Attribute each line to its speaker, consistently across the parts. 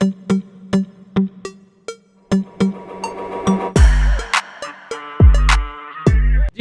Speaker 1: जी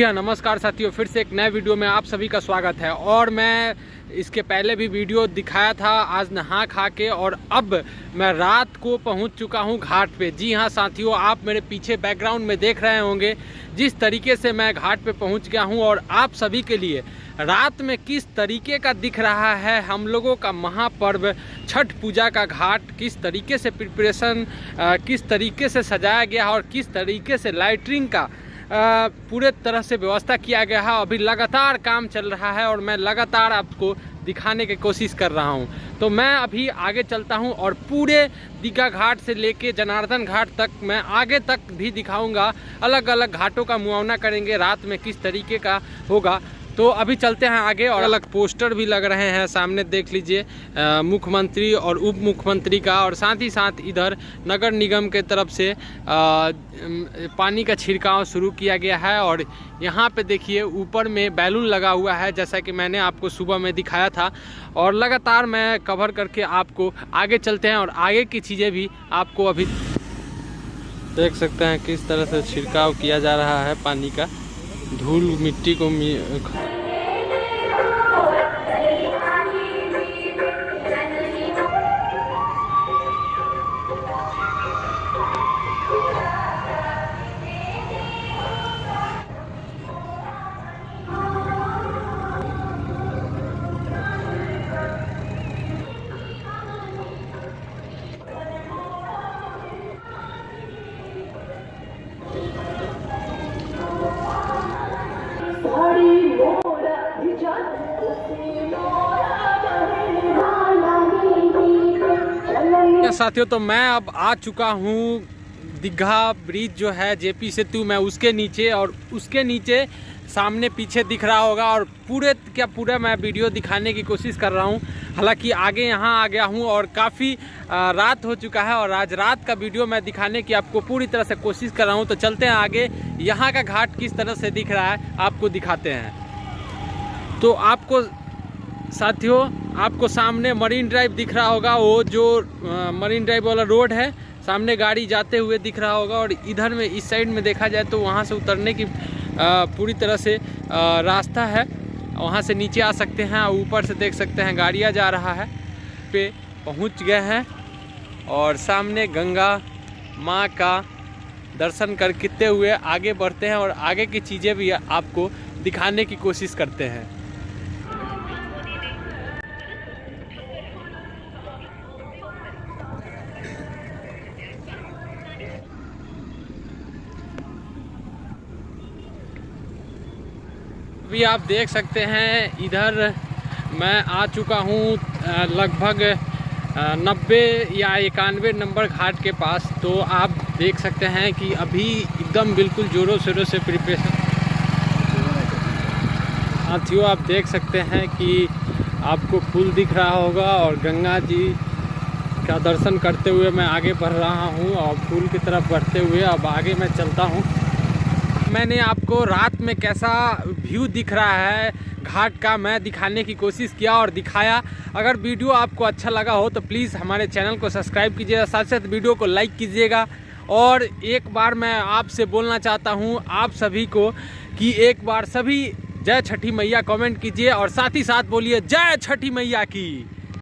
Speaker 1: हाँ, नमस्कार साथियों, फिर से एक नए वीडियो में आप सभी का स्वागत है। और मैं इसके पहले भी वीडियो दिखाया था आज नहा खा के, और अब मैं रात को पहुंच चुका हूं घाट पे। जी हाँ साथियों, आप मेरे पीछे बैकग्राउंड में देख रहे होंगे जिस तरीके से मैं घाट पे पहुंच गया हूं, और आप सभी के लिए रात में किस तरीके का दिख रहा है हम लोगों का महापर्व छठ पूजा का घाट, किस तरीके से प्रिपरेशन, किस तरीके से सजाया गया और किस तरीके से लाइटिंग का पूरे तरह से व्यवस्था किया गया है। अभी लगातार काम चल रहा है और मैं लगातार आपको दिखाने की कोशिश कर रहा हूं। तो मैं अभी आगे चलता हूं और पूरे दीघा घाट से लेके जनार्दन घाट तक मैं आगे तक भी दिखाऊंगा। अलग अलग घाटों का मुआयना करेंगे रात में किस तरीके का होगा। तो अभी चलते हैं आगे। और अलग पोस्टर भी लग रहे हैं, सामने देख लीजिए मुख्यमंत्री और उप मुख्यमंत्री का, और साथ ही साथ इधर नगर निगम के तरफ से पानी का छिड़काव शुरू किया गया है। और यहाँ पे देखिए ऊपर में बैलून लगा हुआ है, जैसा कि मैंने आपको सुबह में दिखाया था। और लगातार मैं कवर करके आपको आगे चलते हैं और आगे की चीज़ें भी आपको अभी देख सकते हैं किस तरह से छिड़काव किया जा रहा है पानी का। धूल मिट्टी को साथियों, तो मैं अब आ चुका हूँ दीघा ब्रिज जो है जेपी सेतु, मैं उसके नीचे, और उसके नीचे सामने पीछे दिख रहा होगा। और पूरा मैं वीडियो दिखाने की कोशिश कर रहा हूँ। हालांकि आगे यहाँ आ गया हूँ और काफ़ी रात हो चुका है, और आज रात का वीडियो मैं दिखाने की आपको पूरी तरह से कोशिश कर रहा हूँ। तो चलते हैं आगे, यहाँ का घाट किस तरह से दिख रहा है आपको दिखाते हैं। तो आपको साथियों, आपको सामने मरीन ड्राइव दिख रहा होगा, वो जो मरीन ड्राइव वाला रोड है, सामने गाड़ी जाते हुए दिख रहा होगा। और इधर में इस साइड में देखा जाए तो वहाँ से उतरने की पूरी तरह से रास्ता है, वहाँ से नीचे आ सकते हैं। ऊपर से देख सकते हैं गाड़ियाँ जा रहा है, पे पहुँच गए हैं। और सामने गंगा माँ का दर्शन करते हुए आगे बढ़ते हैं और आगे की चीज़ें भी आपको दिखाने की कोशिश करते हैं। अभी आप देख सकते हैं इधर मैं आ चुका हूँ लगभग 90 या 91 नंबर घाट के पास। तो आप देख सकते हैं कि अभी एकदम बिल्कुल ज़ोरों शोरों से प्रिपरेशन। साथियों, आप देख सकते हैं कि आपको पुल दिख रहा होगा, और गंगा जी का दर्शन करते हुए मैं आगे बढ़ रहा हूँ, और पुल की तरफ बढ़ते हुए अब आगे मैं चलता हूँ। मैंने आपको रात में कैसा व्यू दिख रहा है घाट का मैं दिखाने की कोशिश किया और दिखाया। अगर वीडियो आपको अच्छा लगा हो तो प्लीज़ हमारे चैनल को सब्सक्राइब कीजिएगा, साथ साथ वीडियो को लाइक कीजिएगा। और एक बार मैं आपसे बोलना चाहता हूं आप सभी को कि एक बार सभी जय छठी मैया कमेंट कीजिए, और साथ ही साथ बोलिए जय छठी मैया की।